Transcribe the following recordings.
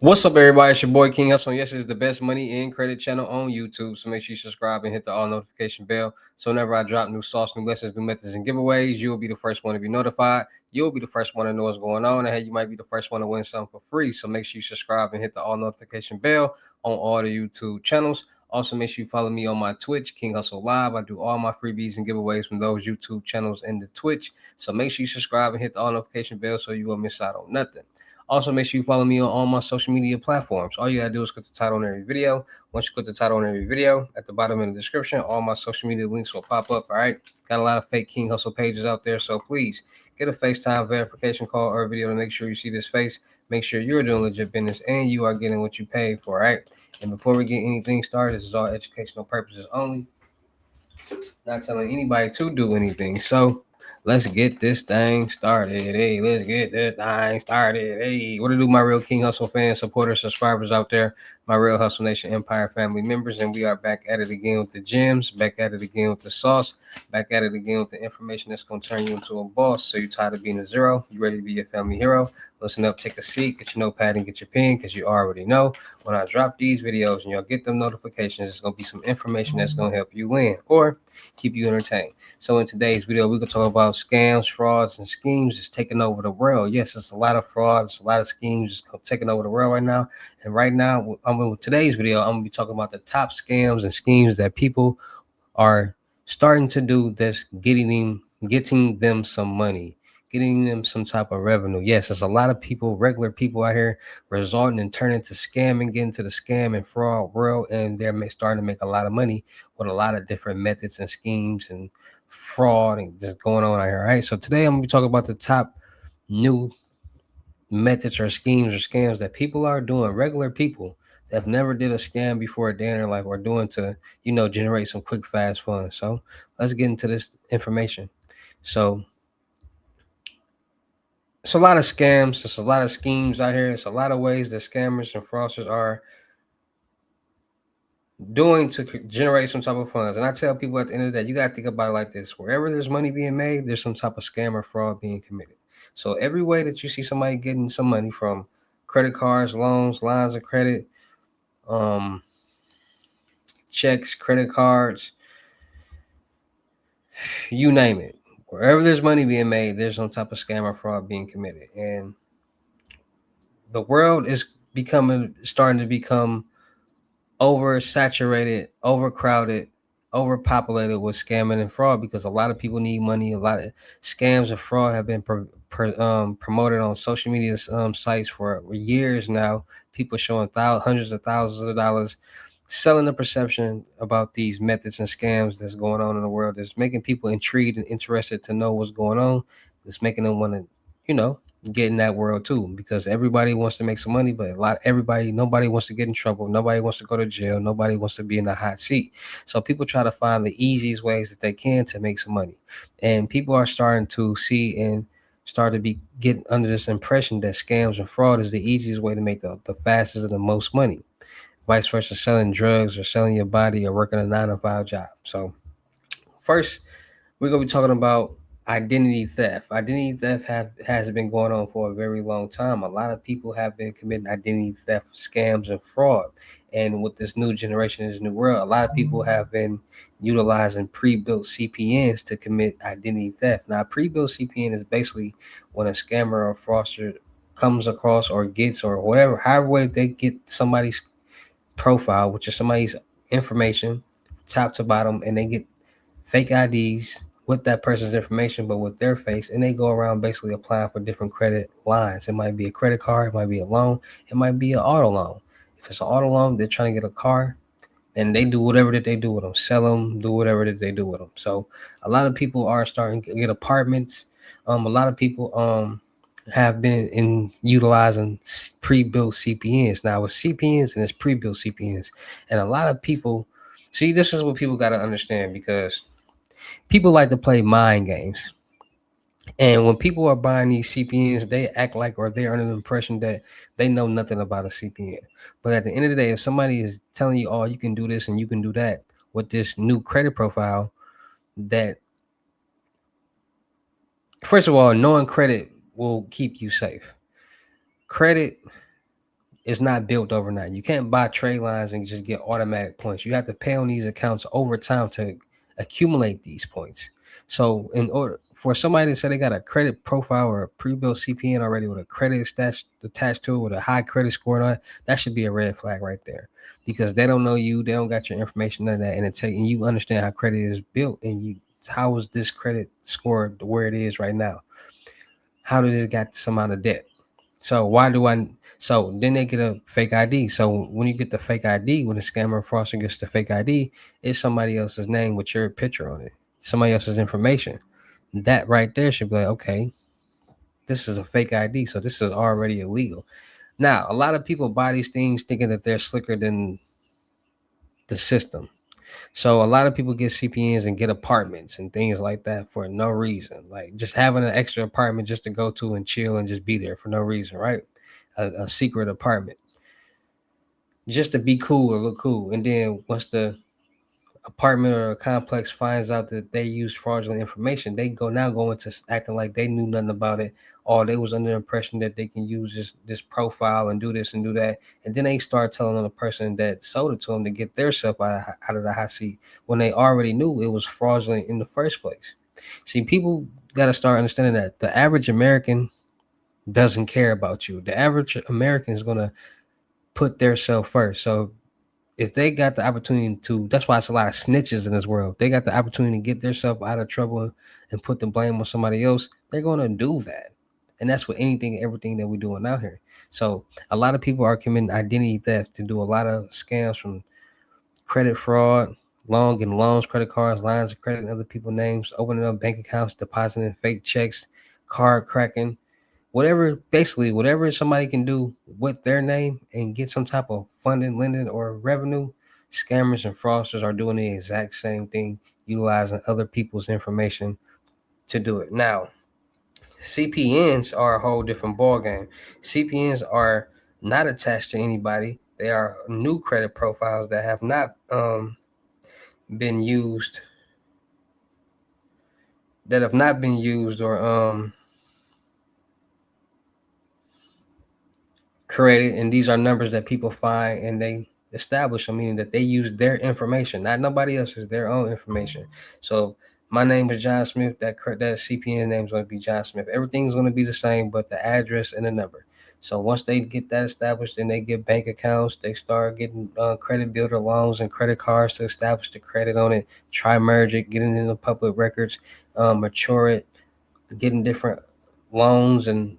What's up, everybody? It's your boy King Hussle. Yes, it's the best money and credit channel on YouTube. So make sure you subscribe and hit the all notification bell. So whenever I drop new sauce, new lessons, new methods, and giveaways, you'll be the first one to be notified. You'll be the first one to know what's going on. And hey, you might be the first one to win something for free. So make sure you subscribe and hit the all notification bell on all the YouTube channels. Also, make sure you follow me on my Twitch, King Hustle Live. I do all my freebies and giveaways from those YouTube channels and the Twitch. So make sure you subscribe and hit the all notification bell so you won't miss out on nothing. Also, make sure you follow me on all my social media platforms. All you gotta do is click the title on every video. Once you click the title on every video, at the bottom in the description, all my social media links will pop up. All right. Got a lot of fake King Hustle pages out there, so please get a FaceTime verification call or video to make sure you see this face. Make sure you're doing legit business and you are getting what you paid for. All right. And before we get anything started, this is all educational purposes only. Not telling anybody to do anything. So let's get this thing started. Hey, let's get this thing started. Hey, what to do, my real King Hustle fans, supporters, subscribers out there, my real Hustle Nation Empire family members. And we are back at it again with the gems, back at it again with the sauce, back at it again with the information that's going to turn you into a boss. So you're tired of being a zero, you ready to be a family hero. Listen up, take a seat, get your notepad and get your pen, because you already know when I drop these videos and y'all get them notifications, it's going to be some information that's going to help you win or keep you entertained. So in today's video, we're going to talk about scams, frauds, and schemes just taking over the world. Yes, it's a lot of frauds, a lot of schemes just taking over the world right now. And right now, with today's video, I'm going to be talking about the top scams and schemes that people are starting to do that's getting them some money, getting them some type of revenue. Yes, there's a lot of people, regular people out here resorting and turning to scam and getting to the scam and fraud world, and they're starting to make a lot of money with a lot of different methods and schemes and fraud and just going on out here. All right. So today I'm gonna be talking about the top new methods or schemes or scams that people are doing, regular people that have never did a scam before a day in their life or doing to, generate some quick, fast funds. So let's get into this information. So it's a lot of scams, there's a lot of schemes out here. It's a lot of ways that scammers and fraudsters are doing to generate some type of funds. And I tell people at the end of the day, you got to think about it like this: wherever there's money being made, there's some type of scam or fraud being committed. So every way that you see somebody getting some money from credit cards, loans, lines of credit, um, checks, credit cards, you name it. Wherever there's money being made, there's some type of scam or fraud being committed. And the world is starting to become oversaturated, overcrowded, overpopulated with scamming and fraud, because a lot of people need money. A lot of scams and fraud have been promoted on social media sites for years now. People showing hundreds of thousands of dollars, selling the perception about these methods and scams that's going on in the world. That's making people intrigued and interested to know what's going on. It's making them want to, you know, get in that world too, because everybody wants to make some money, but nobody wants to get in trouble, nobody wants to go to jail, nobody wants to be in a hot seat. So people try to find the easiest ways that they can to make some money, and people are starting to see and start to be getting under this impression that scams and fraud is the easiest way to make the fastest and the most money. Vice versa, selling drugs or selling your body or working a 9 to 5 job. So first, we're gonna be talking about identity theft. Identity theft has been going on for a very long time. A lot of people have been committing identity theft scams and fraud. And with this new generation, this new world, a lot of people have been utilizing pre-built CPNs to commit identity theft. Now, pre-built CPN is basically when a scammer or fraudster comes across or gets, or whatever, however way they get somebody's profile, which is somebody's information, top to bottom, and they get fake IDs with that person's information, but with their face, and they go around basically applying for different credit lines. It might be a credit card, it might be a loan, it might be an auto loan. If it's an auto loan, they're trying to get a car, and they do whatever that they do with them, sell them, do whatever that they do with them. So a lot of people are starting to get apartments. A lot of people have been in utilizing pre-built CPNs. Now with CPNs and it's pre-built CPNs, and a lot of people see, this is what people got to understand, because people like to play mind games. And when people are buying these CPNs, they act like, or they're under the impression that they know nothing about a CPN. But at the end of the day, if somebody is telling you, oh, you can do this and you can do that with this new credit profile, that first of all, knowing credit will keep you safe. Credit It's not built overnight. You can't buy trade lines and just get automatic points. You have to pay on these accounts over time to accumulate these points. So in order for somebody to say they got a credit profile or a pre-built CPN already with a credit stat attached to it with a high credit score and all that should be a red flag right there, because they don't know you, they don't got your information, none of that, and you understand how credit is built, and you how is this credit score where it is right now? How did this got some amount of debt? So why do I? So then they get a fake ID. So when you get the fake ID, when the scammer or fraudster gets the fake ID, it's somebody else's name with your picture on it, somebody else's information. That right there should be like, okay, this is a fake ID, so this is already illegal. Now, a lot of people buy these things thinking that they're slicker than the system. So a lot of people get CPNs and get apartments and things like that for no reason, like just having an extra apartment just to go to and chill and just be there for no reason, right? A secret apartment just to be cool or look cool. And then once the apartment or a complex finds out that they used fraudulent information, they go into acting like they knew nothing about it, or they was under the impression that they can use this profile and do this and do that, and then they start telling on the person that sold it to them to get their self out of the hot seat when they already knew it was fraudulent in the first place. See, people got to start understanding that the average American doesn't care about you. The average American is gonna put their self first. So if they got the opportunity to, that's why it's a lot of snitches in this world. They got the opportunity to get themselves out of trouble and put the blame on somebody else. They're gonna do that, and that's with anything, everything that we're doing out here. So a lot of people are committing identity theft to do a lot of scams, from credit fraud, long and loans, credit cards, lines of credit, and other people's names, opening up bank accounts, depositing fake checks, card cracking, whatever, basically whatever somebody can do with their name and get some type of funding, lending, or revenue. Scammers and fraudsters are doing the exact same thing, utilizing other people's information to do it. Now, CPNs are a whole different ballgame. CPNs are not attached to anybody. They are new credit profiles that have not been used, or created, and these are numbers that people find and they establish them, meaning that they use their information, not nobody else's, their own information. So my name is John Smith. That CPN name is going to be John Smith. Everything's going to be the same, but the address and the number. So once they get that established and they get bank accounts, they start getting credit builder loans and credit cards to establish the credit on it, try merge it, getting into public records, mature it, getting different loans and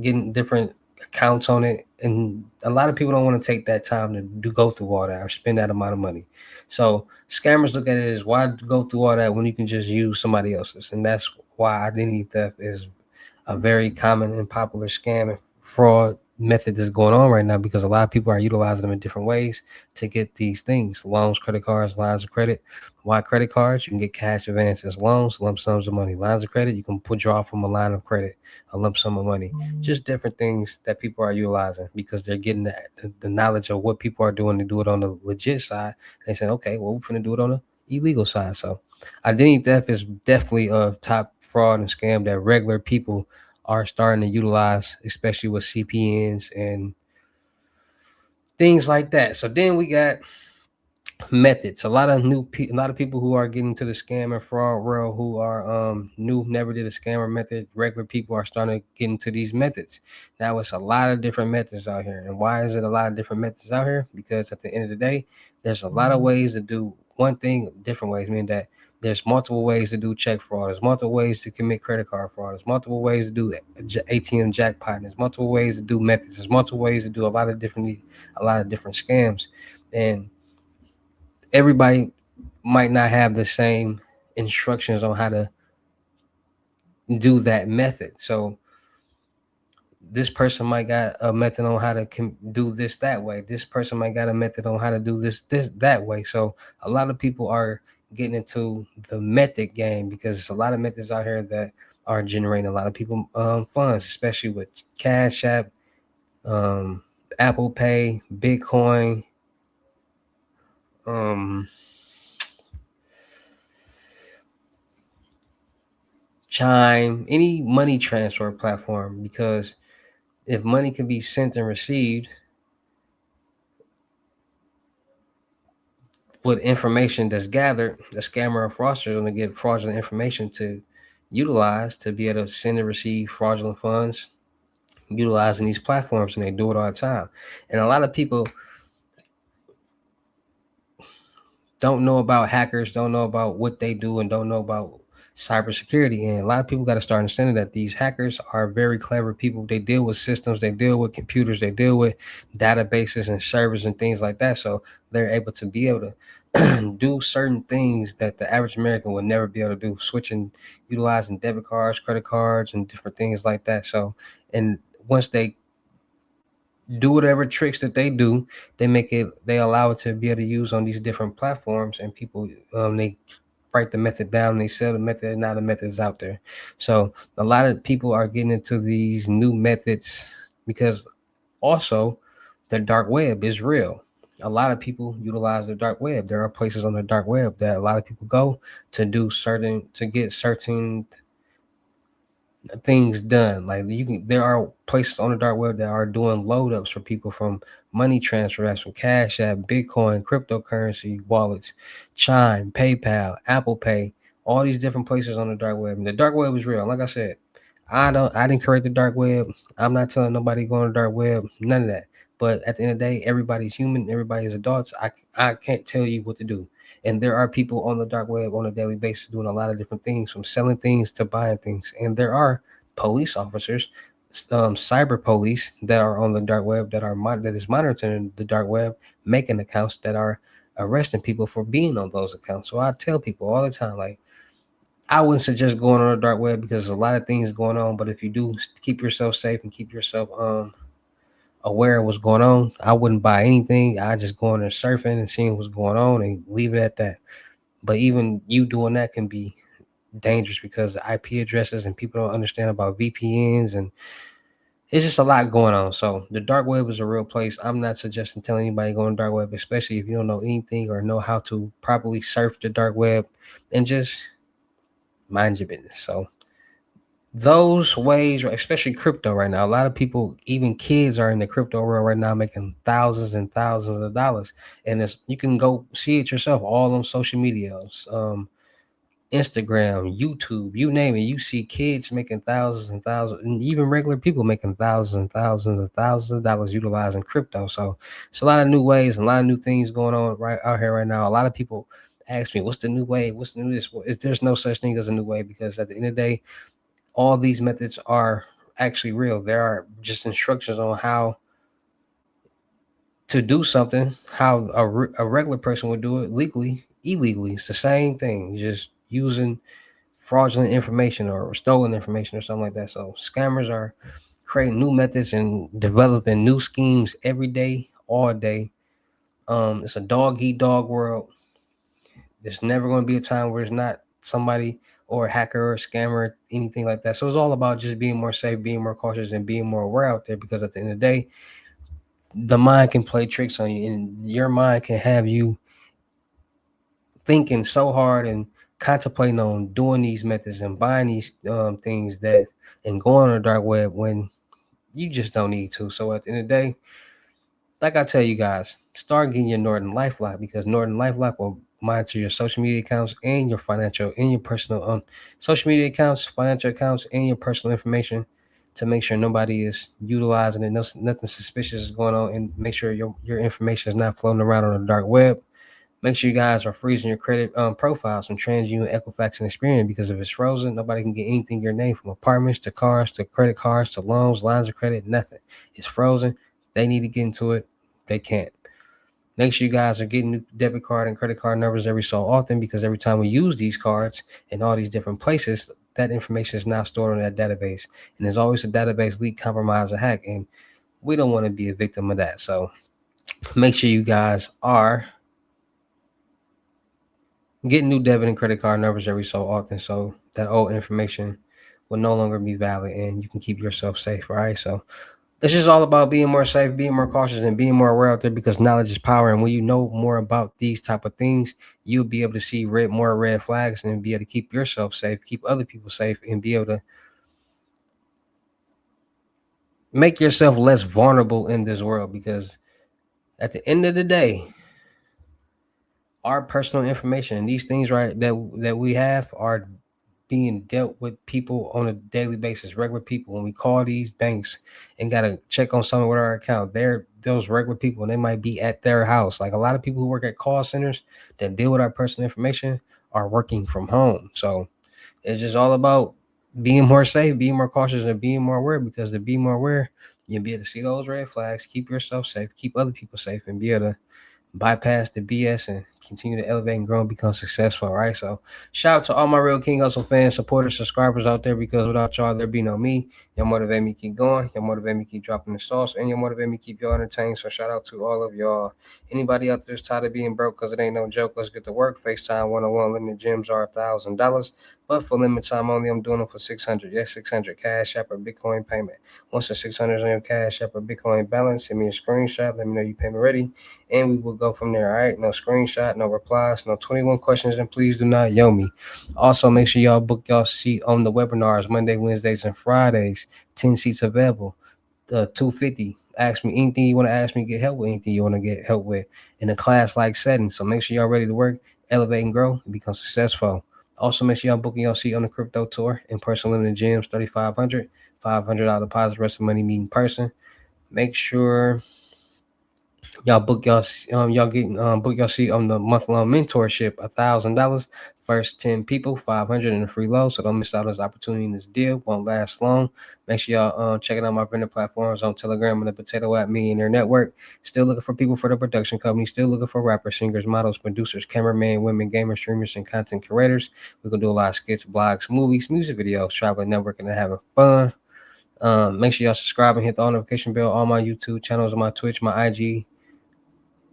getting different accounts on it. And a lot of people don't want to take that time to go through all that or spend that amount of money. So scammers look at it as, why go through all that when you can just use somebody else's? And that's why identity theft is a very common and popular scam and fraud method that's going on right now, because a lot of people are utilizing them in different ways to get these things: loans, credit cards, lines of credit. Why credit cards? You can get cash advances. Loans, lump sums of money. Lines of credit, you can draw from a line of credit, a lump sum of money. Just different things that people are utilizing because they're getting the knowledge of what people are doing to do it on the legit side. They said, okay, well, we're going to do it on the illegal side. So identity theft is definitely a top fraud and scam that regular people are starting to utilize, especially with CPNs and things like that. So then we got methods. A lot of people who are getting to the scam and fraud world who are new, never did a scammer method. Regular people are starting to get into these methods. Now it's a lot of different methods out here. And why is it a lot of different methods out here? Because at the end of the day, there's a lot of ways to do one thing different ways, meaning that there's multiple ways to do check fraud. There's multiple ways to commit credit card fraud. There's multiple ways to do ATM jackpot. There's multiple ways to do methods. There's multiple ways to do a lot of different scams. And everybody might not have the same instructions on how to do that method. So this person might got a method on how to do this that way. This person might got a method on how to do this that way. So a lot of people are getting into the method game because there's a lot of methods out here that are generating a lot of people funds, especially with Cash App, um, Apple Pay, Bitcoin, um, Chime, any money transfer platform. Because if money can be sent and received, with information that's gathered, the scammer or fraudster is going to get fraudulent information to utilize to be able to send and receive fraudulent funds utilizing these platforms, and they do it all the time. And a lot of people don't know about hackers, don't know about what they do, and don't know about cybersecurity. And a lot of people got to start understanding that these hackers are very clever people. They deal with systems, they deal with computers, they deal with databases and servers and things like that. So they're able to do certain things that the average American would never be able to do, switching, utilizing debit cards, credit cards, and different things like that. So, and once they do whatever tricks that they do, they allow it to be able to use on these different platforms, and people they write the method down and they sell the method, and now the method is out there. So a lot of people are getting into these new methods because also the dark web is real. A lot of people utilize the dark web. There are places on the dark web that a lot of people go to get certain things done. Like there are places on the dark web that are doing load ups for people from money transfers, from Cash App, Bitcoin, cryptocurrency wallets, Chime, PayPal, Apple Pay, all these different places on the dark web. And the dark web is real. Like I said, I didn't create the dark web. I'm not telling nobody go on the dark web, none of that. But at the end of the day, everybody's human, everybody's adults. I can't tell you what to do. And there are people on the dark web on a daily basis doing a lot of different things, from selling things to buying things. And there are police officers, cyber police that are on the dark web that is monitoring the dark web, making accounts that are arresting people for being on those accounts. So I tell people all the time, like, I wouldn't suggest going on the dark web because there's a lot of things going on. But if you do, keep yourself safe and keep yourself aware of what's going on. I wouldn't buy anything. I just go on there surfing and seeing what's going on and leave it at that. But even you doing that can be dangerous because the IP addresses and people don't understand about VPNs, and it's just a lot going on. So the dark web is a real place. I'm not suggesting telling anybody go on the dark web, especially if you don't know anything or know how to properly surf the dark web, and just mind your business. So those ways, especially crypto right now, a lot of people, even kids, are in the crypto world right now making thousands and thousands of dollars. And it's, you can go see it yourself all on social medias, Instagram, YouTube, you name it. You see kids making thousands and thousands, and even regular people making thousands and thousands and thousands of dollars utilizing crypto. So it's a lot of new ways and a lot of new things going on right out here right now. A lot of people ask me, "What's the new way? What's the new this?" Well, there's no such thing as a new way, because at the end of the day, all these methods are actually real. There are just instructions on how to do something, how a regular person would do it legally, illegally. It's the same thing, just using fraudulent information or stolen information or something like that. So scammers are creating new methods and developing new schemes every day, all day. It's a dog eat dog world. There's never going to be a time where it's not somebody or a hacker or a scammer, anything like that. So it's all about just being more safe, being more cautious, and being more aware out there. Because at the end of the day, the mind can play tricks on you, and your mind can have you thinking so hard and contemplating on doing these methods and buying these things that and going on the dark web when you just don't need to. So at the end of the day, like I tell you guys, start getting your Norton LifeLock, because Norton LifeLock will monitor your social media accounts and your financial and your personal social media accounts, financial accounts, and your personal information to make sure nobody is utilizing it, nothing suspicious is going on, and make sure your information is not floating around on the dark web. Make sure you guys are freezing your credit profiles from TransUnion, Equifax, and Experian, because if it's frozen, nobody can get anything in your name, from apartments to cars to credit cards to loans, lines of credit, nothing. It's frozen. They need to get into it. They can't. Make sure you guys are getting new debit card and credit card numbers every so often, because every time we use these cards in all these different places, that information is now stored on that database. And there's always a database leak, compromise, or hack. And we don't want to be a victim of that. So make sure you guys are getting new debit and credit card numbers every so often, so that old information will no longer be valid and you can keep yourself safe. All right. So it's just all about being more safe, being more cautious, and being more aware out there, because knowledge is power. And when you know more about these type of things, you'll be able to see more red flags and be able to keep yourself safe, keep other people safe, and be able to make yourself less vulnerable in this world. Because at the end of the day, our personal information and these things, right, that we have are being dealt with people on a daily basis, regular people. When we call these banks and gotta check on something with our account, they're those regular people and they might be at their house. Like a lot of people who work at call centers that deal with our personal information are working from home. So it's just all about being more safe, being more cautious, and being more aware. Because to be more aware, you'll be able to see those red flags, keep yourself safe, keep other people safe, and be able to bypass the BS and continue to elevate and grow and become successful. Right. So shout out to all my real King Hustle fans, supporters, subscribers out there, because without y'all, there'd be no me. Y'all motivate me keep going. Y'all motivate me keep dropping the sauce, and y'all motivate me keep y'all entertained. So shout out to all of y'all. Anybody out there's tired of being broke, because it ain't no joke. Let's get to work. FaceTime 101 limited gyms are $1,000, but for limited time only, I'm doing them for 600. Yes, 600 cash app or Bitcoin payment. Once the 600 is on your cash app or Bitcoin balance, send me a screenshot. Let me know you payment ready, and we will go from there. All right. No screenshot, no replies, no 21 questions, and please do not yo me. Also, make sure y'all book y'all seat on the webinars Monday, Wednesdays, and Fridays. 10 seats available. 250. Ask me anything you want to ask me, get help with anything you want to get help with in a class like setting. So make sure y'all ready to work, elevate, and grow, and become successful. Also, make sure y'all booking your seat on the crypto tour in person, limited gyms, 3,500, $500 deposit, rest of money meet in person. Make sure y'all book y'all getting book your seat on the month long mentorship, $1,000. First 10 people, 500 in a free load. So don't miss out on this opportunity in this deal. Won't last long. Make sure y'all checking out my vendor platforms on Telegram and the Potato App Millionaire Network. Still looking for people for the production company. Still looking for rappers, singers, models, producers, cameramen, women, gamers, streamers, and content creators. We can do a lot of skits, blogs, movies, music videos, traveling, networking, and having fun. Make sure y'all subscribe and hit the notification bell. All my YouTube channels, my Twitch, my IG,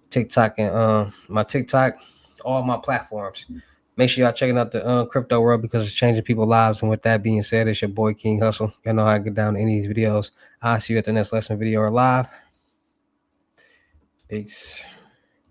TikTok, and my TikTok, all my platforms. Make sure y'all checking out the crypto world, because it's changing people's lives. And with that being said, it's your boy King Hustle. Y'all know how to get down to any of these videos. I'll see you at the next lesson video or live. Peace.